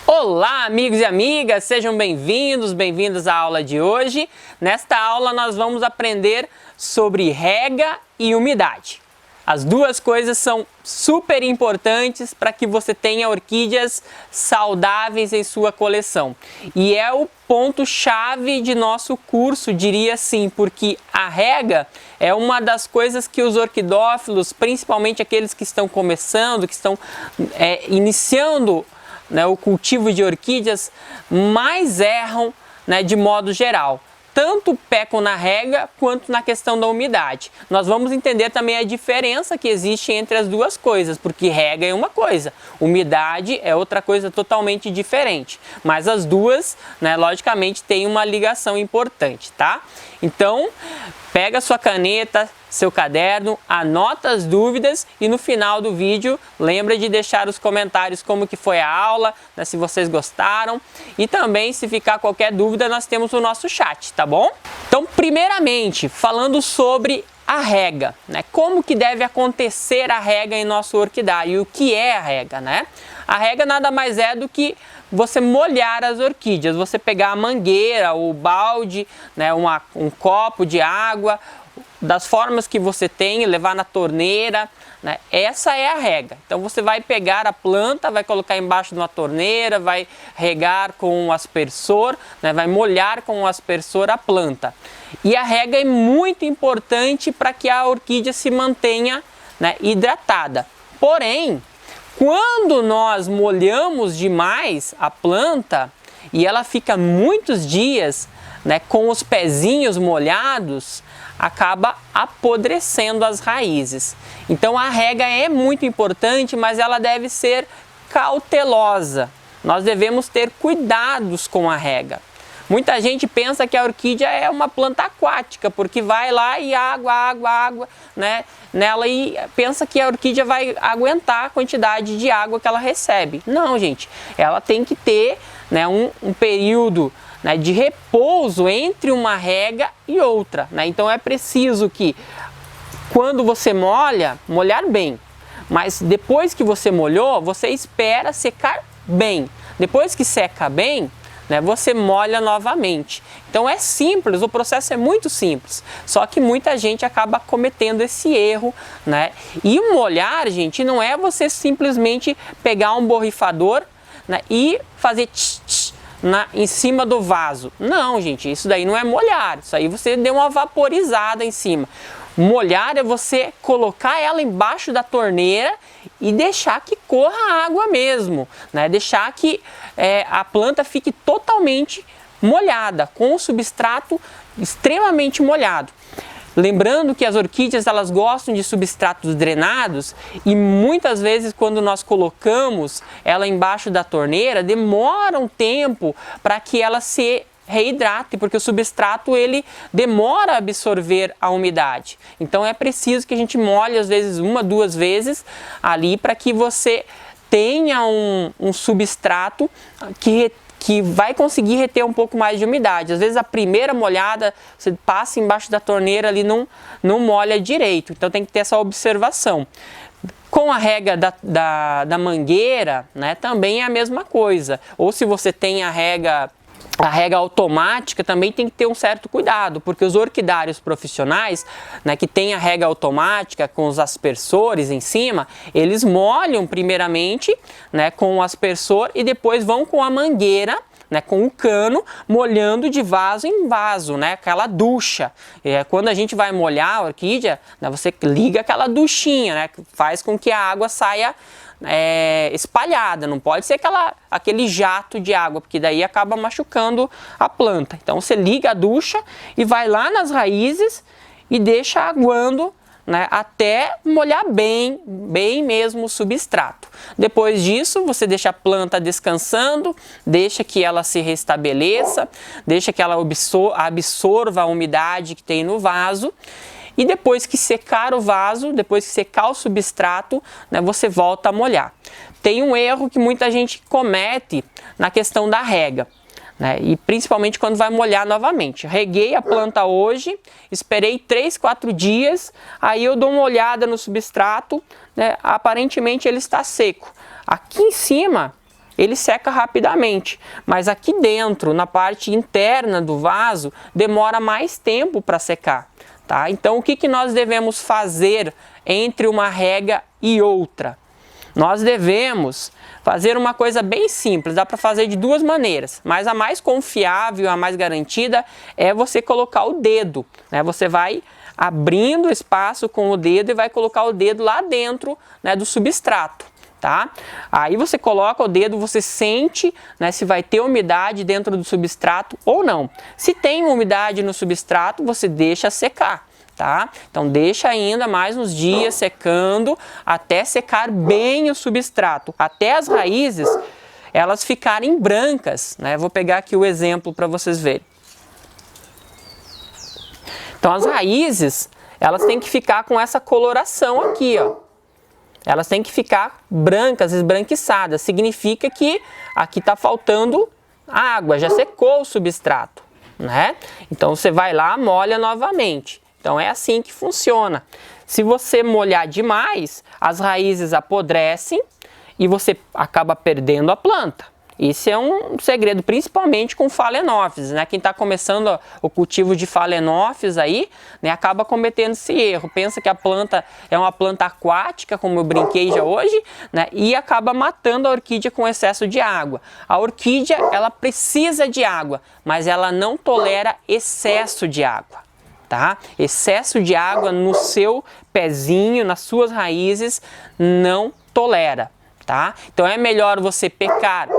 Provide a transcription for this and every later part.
Olá, amigos e amigas, sejam bem-vindos à aula de hoje. Nesta aula nós vamos aprender sobre rega e umidade. As duas coisas são super importantes para que você tenha orquídeas saudáveis em sua coleção. E é o ponto-chave de nosso curso, diria assim, porque a rega é uma das coisas que os orquidófilos, principalmente aqueles que estão começando, que estão iniciando o cultivo de orquídeas, mais erram, de modo geral. Tanto pecam na rega quanto na questão da umidade. Nós vamos entender também a diferença que existe entre as duas coisas, porque rega é uma coisa, umidade é outra coisa totalmente diferente. Mas as duas, logicamente, têm uma ligação importante, tá? Então, pega sua caneta, seu caderno, anota as dúvidas e no final do vídeo lembra de deixar os comentários como que foi a aula, se vocês gostaram, e também se ficar qualquer dúvida nós temos o nosso chat, tá bom? Então, primeiramente, falando sobre a rega, como que deve acontecer a rega em nosso orquidário e o que é a rega, A rega nada mais é do que você molhar as orquídeas, você pegar a mangueira, o balde, um copo de água, das formas que você tem, levar na torneira, essa é a rega. Então você vai pegar a planta, vai colocar embaixo de uma torneira, vai regar com um aspersor, vai molhar com um aspersor a planta. E a rega é muito importante para que a orquídea se mantenha hidratada. Porém, quando nós molhamos demais a planta e ela fica muitos dias com os pezinhos molhados, acaba apodrecendo as raízes. Então a rega é muito importante, mas ela deve ser cautelosa. Nós devemos ter cuidados com a rega. Muita gente pensa que a orquídea é uma planta aquática, porque vai lá e água, nela e pensa que a orquídea vai aguentar a quantidade de água que ela recebe. Não, gente, ela tem que ter um período de repouso entre uma rega e outra. Então é preciso que quando você molhar bem, mas depois que você molhou, você espera secar bem. Depois que seca bem, você molha novamente. Então é simples, o processo é muito simples, só que muita gente acaba cometendo esse erro, E molhar, gente, não é você simplesmente pegar um borrifador e fazer tch, tch, em cima do vaso. Não, gente, isso daí não é molhar, isso aí você deu uma vaporizada em cima. Molhar é você colocar ela embaixo da torneira e deixar que corra água mesmo, Deixar que a planta fique totalmente molhada, com o substrato extremamente molhado. Lembrando que as orquídeas elas gostam de substratos drenados e muitas vezes quando nós colocamos ela embaixo da torneira, demora um tempo para que ela se reidrate, porque o substrato ele demora a absorver a umidade. Então é preciso que a gente molhe às vezes uma, duas vezes ali para que você tenha um substrato que vai conseguir reter um pouco mais de umidade. Às vezes a primeira molhada, você passa embaixo da torneira ali, não molha direito. Então tem que ter essa observação. Com a rega da mangueira, também é a mesma coisa. Ou se você tem a rega automática, também tem que ter um certo cuidado, porque os orquidários profissionais, que tem a rega automática com os aspersores em cima, eles molham primeiramente, com o aspersor e depois vão com a mangueira, com o cano, molhando de vaso em vaso, aquela ducha. Quando a gente vai molhar a orquídea, você liga aquela duchinha, faz com que a água saia espalhada, não pode ser aquele jato de água, porque daí acaba machucando a planta. Então você liga a ducha e vai lá nas raízes e deixa aguando, até molhar bem mesmo o substrato. Depois disso, você deixa a planta descansando, deixa que ela se restabeleça, deixa que ela absorva a umidade que tem no vaso. E depois que secar o vaso, depois que secar o substrato, você volta a molhar. Tem um erro que muita gente comete na questão da rega. E principalmente quando vai molhar novamente. Reguei a planta hoje, esperei 3, 4 dias, aí eu dou uma olhada no substrato, aparentemente ele está seco. Aqui em cima ele seca rapidamente, mas aqui dentro, na parte interna do vaso, demora mais tempo para secar, tá? Então, o que nós devemos fazer entre uma rega e outra? Nós devemos fazer uma coisa bem simples, dá para fazer de duas maneiras, mas a mais confiável, a mais garantida é você colocar o dedo, né? Você vai abrindo espaço com o dedo e vai colocar o dedo lá dentro, né, do substrato. Tá? Aí você coloca o dedo, você sente, né, se vai ter umidade dentro do substrato ou não. Se tem umidade no substrato, você deixa secar, tá? Então deixa ainda mais uns dias secando até secar bem o substrato, até as raízes elas ficarem brancas, né? Vou pegar aqui o exemplo para vocês verem. Então as raízes, elas têm que ficar com essa coloração aqui, ó. Elas têm que ficar brancas, esbranquiçadas. Significa que aqui está faltando água, já secou o substrato, né? Então você vai lá, molha novamente. Então é assim que funciona. Se você molhar demais, as raízes apodrecem e você acaba perdendo a planta. Isso é um segredo, principalmente com Phalaenopsis, né? Quem está começando o cultivo de Phalaenopsis aí, né, acaba cometendo esse erro. Pensa que a planta é uma planta aquática, como eu brinquei já hoje, né? E acaba matando a orquídea com excesso de água. A orquídea, ela precisa de água, mas ela não tolera excesso de água, tá? Excesso de água no seu pezinho, nas suas raízes, não tolera, tá? Então é melhor você pecar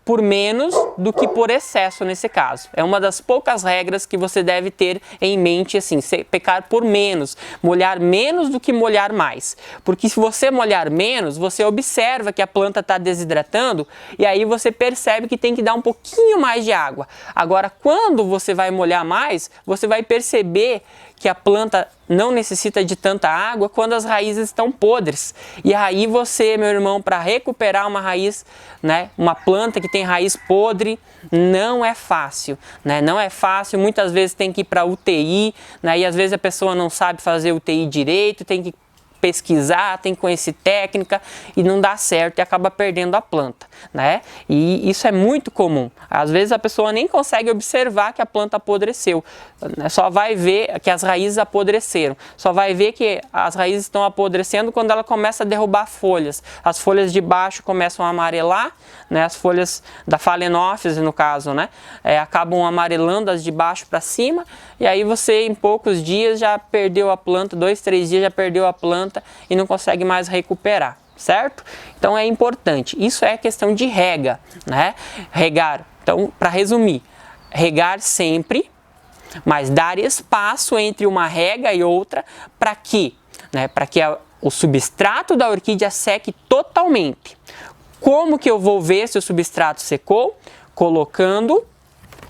por menos do que por excesso nesse caso. É uma das poucas regras que você deve ter em mente, assim, pecar por menos, molhar menos do que molhar mais. Porque se você molhar menos, você observa que a planta está desidratando e aí você percebe que tem que dar um pouquinho mais de água. Agora, quando você vai molhar mais, você vai perceber que a planta não necessita de tanta água quando as raízes estão podres. E aí você, meu irmão, para recuperar uma raiz, né, uma planta que tem raiz podre, não é fácil, né? Não é fácil, muitas vezes tem que ir para UTI, né? E às vezes a pessoa não sabe fazer UTI direito, tem que pesquisar, tem que conhecer técnica e não dá certo e acaba perdendo a planta, né? E isso é muito comum. Às vezes a pessoa nem consegue observar que a planta apodreceu, né? Só vai ver que as raízes apodreceram, só vai ver que as raízes estão apodrecendo quando ela começa a derrubar folhas. As folhas de baixo começam a amarelar, né? As folhas da Phalaenopsis, no caso, né? Acabam amarelando as de baixo para cima e aí você em poucos dias já perdeu a planta, 2, 3 dias já perdeu a planta e não consegue mais recuperar, certo? Então é importante. Isso é questão de rega, né? Regar. Então, para resumir, regar sempre, mas dar espaço entre uma rega e outra para que, né, o substrato da orquídea seque totalmente. Como que eu vou ver se o substrato secou? Colocando,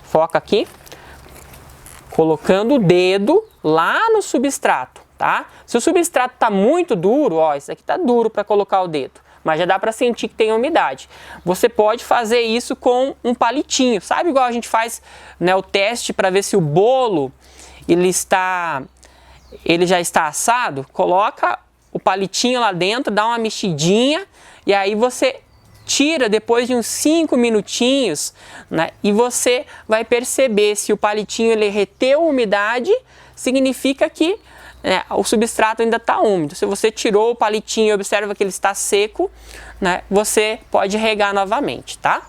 foca aqui, colocando o dedo lá no substrato. Tá? Se o substrato está muito duro, ó, isso aqui está duro para colocar o dedo, mas já dá para sentir que tem umidade. Você pode fazer isso com um palitinho, sabe igual a gente faz, né, o teste para ver se o bolo ele já está assado? Coloca o palitinho lá dentro, dá uma mexidinha e aí você tira depois de uns 5 minutinhos, né, e você vai perceber se o palitinho ele reteu umidade, significa que o substrato ainda está úmido. Se você tirou o palitinho e observa que ele está seco, né, você pode regar novamente, tá?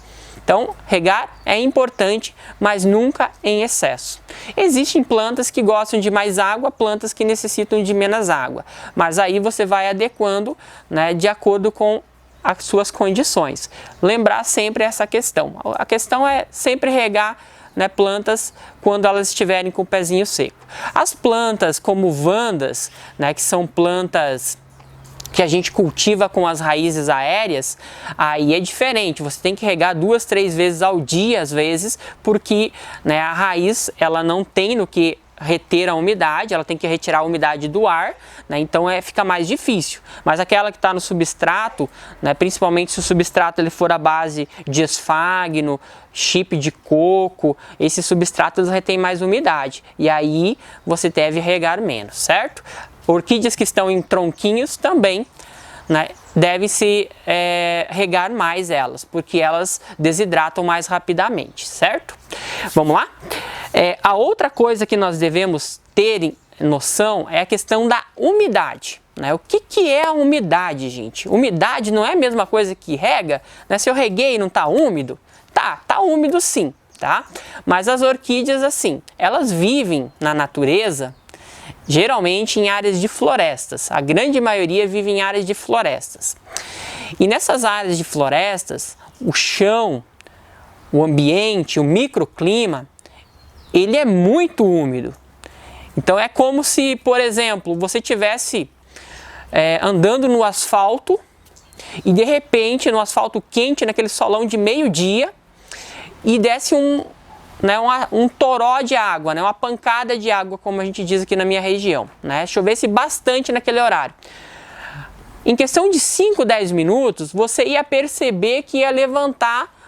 Então, regar é importante, mas nunca em excesso. Existem plantas que gostam de mais água, plantas que necessitam de menos água, mas aí você vai adequando, né, de acordo com as suas condições. Lembrar sempre essa questão. A questão é sempre regar, né, plantas quando elas estiverem com o pezinho seco. As plantas como vandas, né, que são plantas que a gente cultiva com as raízes aéreas, aí é diferente, você tem que regar 2, 3 vezes ao dia às vezes, porque, né, a raiz ela não tem no que reter a umidade, ela tem que retirar a umidade do ar, né? Então fica mais difícil. Mas aquela que está no substrato, né, principalmente se o substrato ele for à base de esfagno, chip de coco, esses substratos retêm mais umidade e aí você deve regar menos, certo? Orquídeas que estão em tronquinhos também né, deve-se regar mais elas, porque elas desidratam mais rapidamente, certo? Vamos lá? A outra coisa que nós devemos ter noção é a questão da umidade. Né? O que é a umidade, gente? Umidade não é a mesma coisa que rega, né? Se eu reguei e não está úmido, tá úmido sim, tá? Mas as orquídeas, assim, elas vivem na natureza, geralmente em áreas de florestas. A grande maioria vive em áreas de florestas. E nessas áreas de florestas, o chão, o ambiente, o microclima, ele é muito úmido. Então é como se, por exemplo, você tivesse andando no asfalto e de repente no asfalto quente, naquele solão de meio-dia, e desse um toró de água, né? Uma pancada de água, como a gente diz aqui na minha região, né? Chovesse bastante naquele horário. Em questão de 5, 10 minutos, você ia perceber que ia levantar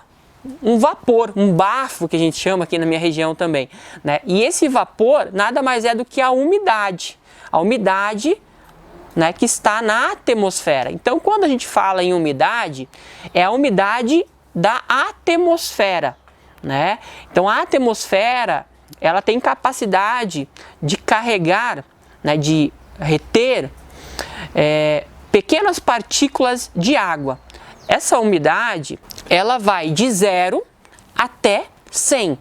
um vapor, um bafo, que a gente chama aqui na minha região também, né? E esse vapor nada mais é do que a umidade. A umidade, né, que está na atmosfera. Então, quando a gente fala em umidade, é a umidade da atmosfera, né? Então, a atmosfera, ela tem capacidade de carregar, né, de reter pequenas partículas de água. Essa umidade, ela vai de 0 até 100.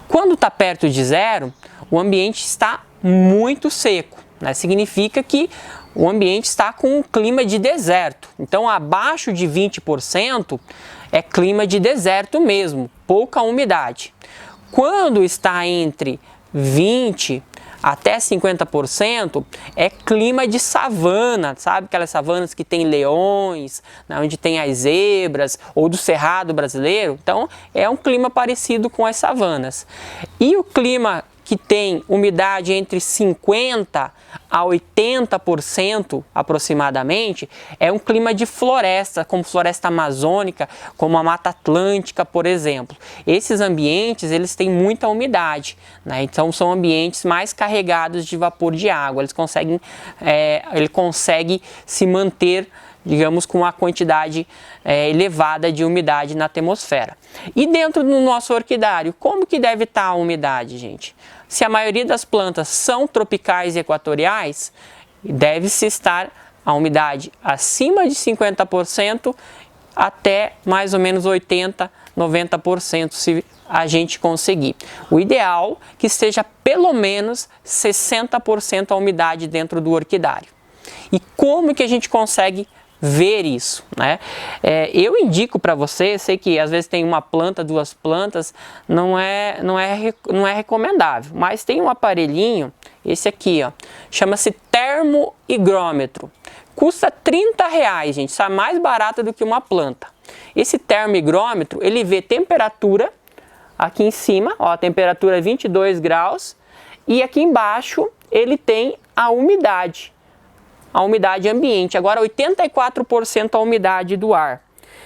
Quando está perto de 0, o ambiente está muito seco, né? Significa que o ambiente está com um clima de deserto. Então, abaixo de 20% é clima de deserto mesmo, pouca umidade. Quando está entre 20% até 50% é clima de savana, sabe? Aquelas savanas que tem leões, né, onde tem as zebras, ou do cerrado brasileiro. Então, é um clima parecido com as savanas. E o clima que tem umidade entre 50% a 80% aproximadamente, é um clima de floresta, como floresta amazônica, como a Mata Atlântica, por exemplo. Esses ambientes, eles têm muita umidade, né? Então são ambientes mais carregados de vapor de água. Ele consegue se manter, digamos, com uma quantidade elevada de umidade na atmosfera. E dentro do nosso orquidário, como que deve estar a umidade, gente? Se a maioria das plantas são tropicais e equatoriais, deve-se estar a umidade acima de 50% até mais ou menos 80%, 90% se a gente conseguir. O ideal é que esteja pelo menos 60% a umidade dentro do orquidário. E como que a gente consegue ver isso, né? Eu indico para você, sei que às vezes tem uma planta, duas plantas, não é recomendável, mas tem um aparelhinho, esse aqui, ó, chama-se termohigrômetro. Custa R$30, gente, isso é mais barato do que uma planta. Esse termohigrômetro, ele vê temperatura aqui em cima, ó, a temperatura é 22 graus, e aqui embaixo ele tem a umidade ambiente. Agora 84% a umidade do ar.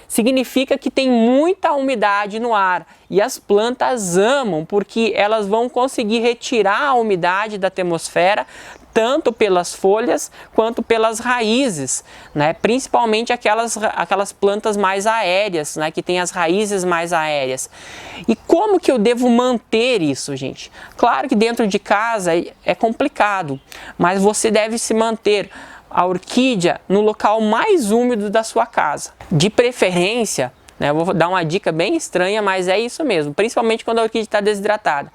Significa que tem muita umidade no ar e as plantas amam porque elas vão conseguir retirar a umidade da atmosfera tanto pelas folhas quanto pelas raízes, né? Principalmente aquelas plantas mais aéreas, né? Que tem as raízes mais aéreas. E como que eu devo manter isso, gente? Claro que dentro de casa é complicado, mas você deve se manter a orquídea no local mais úmido da sua casa. De preferência, né, eu vou dar uma dica bem estranha, mas é isso mesmo, principalmente quando a orquídea está desidratada.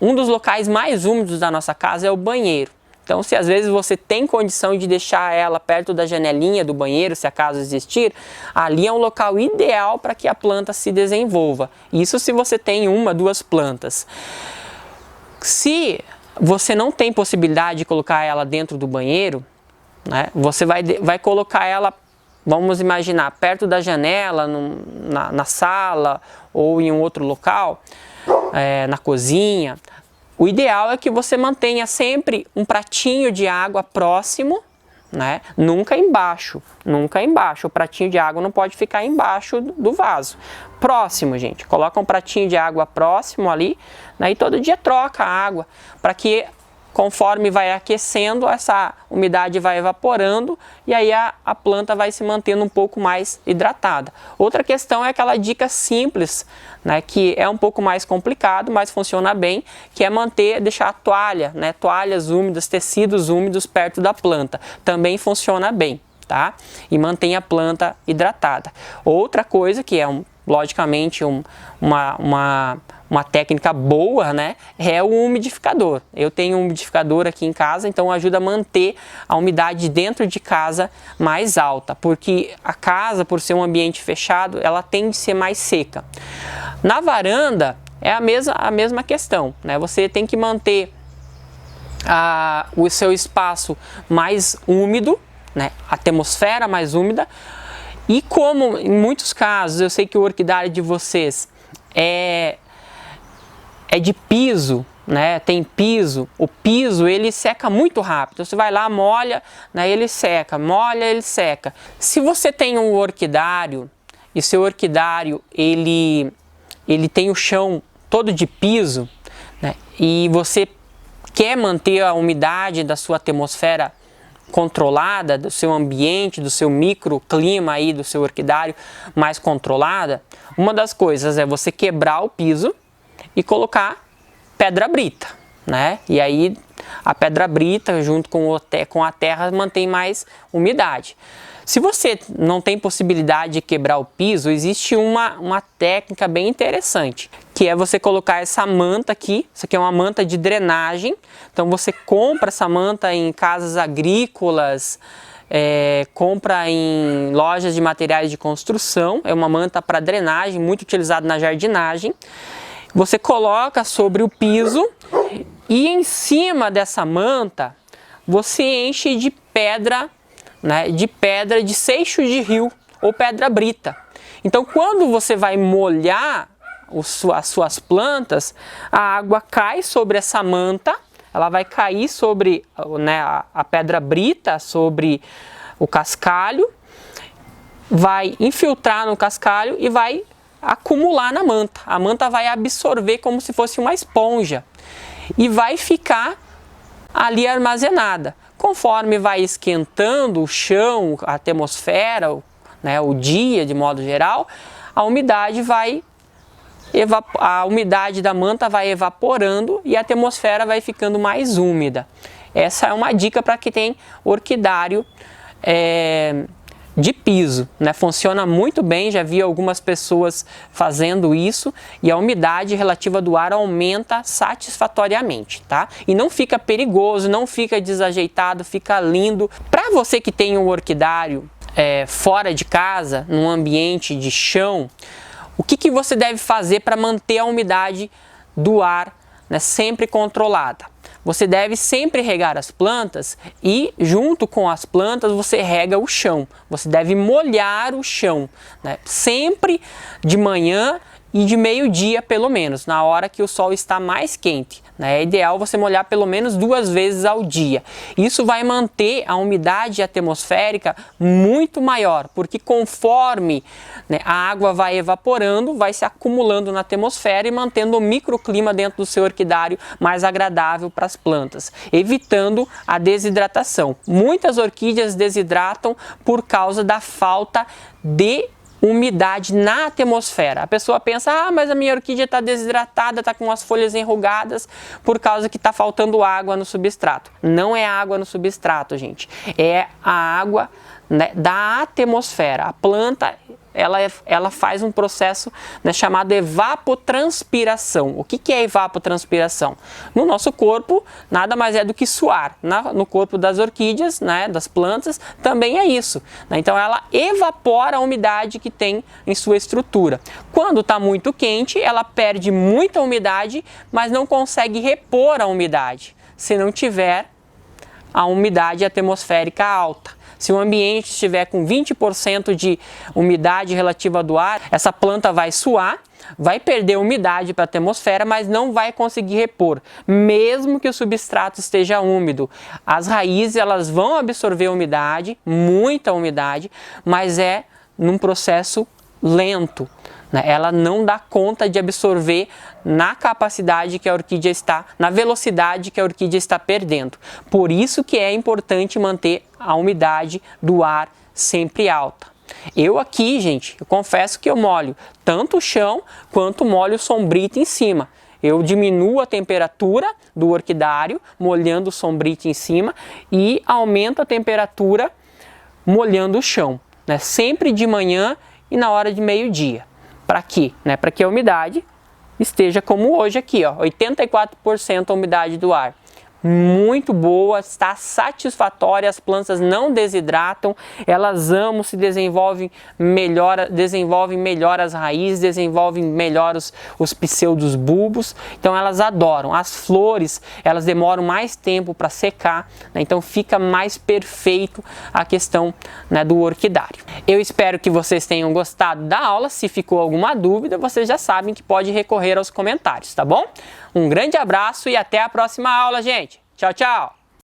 Um dos locais mais úmidos da nossa casa é o banheiro. Então, se às vezes você tem condição de deixar ela perto da janelinha do banheiro, se acaso existir, ali é um local ideal para que a planta se desenvolva. Isso se você tem uma, duas plantas. Se você não tem possibilidade de colocar ela dentro do banheiro, né, você vai colocar ela, vamos imaginar, perto da janela, na sala ou em um outro local, na cozinha. O ideal é que você mantenha sempre um pratinho de água próximo, né? Nunca embaixo, nunca embaixo. O pratinho de água não pode ficar embaixo do vaso. Próximo, gente. Coloca um pratinho de água próximo ali, né? E todo dia troca a água para que Conforme vai aquecendo, essa umidade vai evaporando e aí a planta vai se mantendo um pouco mais hidratada. Outra questão é aquela dica simples, né, que é um pouco mais complicado, mas funciona bem, que é deixar a toalha, né, toalhas úmidas, tecidos úmidos perto da planta. Também funciona bem, tá? E mantém a planta hidratada. Outra coisa que é logicamente uma técnica boa, né, é o umidificador. Eu tenho um umidificador aqui em casa, então ajuda a manter a umidade dentro de casa mais alta, porque a casa, por ser um ambiente fechado, ela tende a ser mais seca. Na varanda é a mesma questão, né? Você tem que manter o seu espaço mais úmido, né, a atmosfera mais úmida. E como em muitos casos eu sei que o orquidário de vocês é de piso, né? Tem piso, o piso ele seca muito rápido. Você vai lá, molha, né? Ele seca, molha, ele seca. Se você tem um orquidário e seu orquidário ele tem o chão todo de piso, né? E você quer manter a umidade da sua atmosfera controlada, do seu ambiente, do seu microclima aí, do seu orquidário mais controlada, uma das coisas é você quebrar o piso e colocar pedra brita, né? E aí a pedra brita junto com a terra mantém mais umidade. Se você não tem possibilidade de quebrar o piso, existe uma técnica bem interessante, que é você colocar essa manta aqui. Isso aqui é uma manta de drenagem. Então você compra essa manta em casas agrícolas, compra em lojas de materiais de construção. É uma manta para drenagem, muito utilizada na jardinagem. Você coloca sobre o piso e em cima dessa manta você enche de pedra, né, de seixo de rio ou pedra brita. Então quando você vai molhar as suas plantas, a água cai sobre essa manta, ela vai cair sobre, né, a pedra brita, sobre o cascalho, vai infiltrar no cascalho e vai acumular na manta. A manta vai absorver como se fosse uma esponja e vai ficar ali armazenada. Conforme vai esquentando o chão, a atmosfera, né, o dia de modo geral, a umidade da manta vai evaporando e a atmosfera vai ficando mais úmida. Essa é uma dica para quem tem orquidário de piso, né? Funciona muito bem, já vi algumas pessoas fazendo isso e a umidade relativa do ar aumenta satisfatoriamente, tá? E não fica perigoso, não fica desajeitado, fica lindo. Para você que tem um orquidário fora de casa, num ambiente de chão, o que você deve fazer para manter a umidade do ar, né, sempre controlada? Você deve sempre regar as plantas e junto com as plantas você rega o chão. Você deve molhar o chão, né? Sempre de manhã e de meio-dia pelo menos, na hora que o sol está mais quente, né? É ideal você molhar pelo menos 2 vezes ao dia. Isso vai manter a umidade atmosférica muito maior, porque conforme, né, a água vai evaporando, vai se acumulando na atmosfera e mantendo o microclima dentro do seu orquidário mais agradável para as plantas, evitando a desidratação. Muitas orquídeas desidratam por causa da falta de umidade na atmosfera. A pessoa pensa, mas a minha orquídea está desidratada, está com as folhas enrugadas por causa que está faltando água no substrato. Não é água no substrato, gente. É a água, né, da atmosfera. A planta ela faz um processo, né, chamado evapotranspiração. O que é evapotranspiração? No nosso corpo, nada mais é do que suar. No corpo das orquídeas, né, das plantas, também é isso. Né? Então ela evapora a umidade que tem em sua estrutura. Quando está muito quente, ela perde muita umidade, mas não consegue repor a umidade, se não tiver a umidade atmosférica alta. Se o ambiente estiver com 20% de umidade relativa do ar, essa planta vai suar, vai perder umidade para a atmosfera, mas não vai conseguir repor, mesmo que o substrato esteja úmido. As raízes elas vão absorver umidade, muita umidade, mas é num processo lento, né? Ela não dá conta de absorver na capacidade que a orquídea está, na velocidade que a orquídea está perdendo. Por isso que é importante manter a umidade do ar sempre alta. Eu aqui, gente, eu confesso que eu molho tanto o chão quanto molho o sombrite em cima. Eu diminuo a temperatura do orquidário, molhando o sombrite em cima, e aumento a temperatura molhando o chão, né? Sempre de manhã e na hora de meio-dia. Para quê? Né? Para que a umidade esteja como hoje aqui, ó, 84% a umidade do ar. Muito boa, está satisfatória, as plantas não desidratam, elas amam, se desenvolvem melhor as raízes, desenvolvem melhor os pseudos bulbos, então elas adoram. As flores, elas demoram mais tempo para secar, né? Então fica mais perfeito a questão, né, do orquidário. Eu espero que vocês tenham gostado da aula. Se ficou alguma dúvida, vocês já sabem que pode recorrer aos comentários, tá bom? Um grande abraço e até a próxima aula, gente! Tchau, tchau!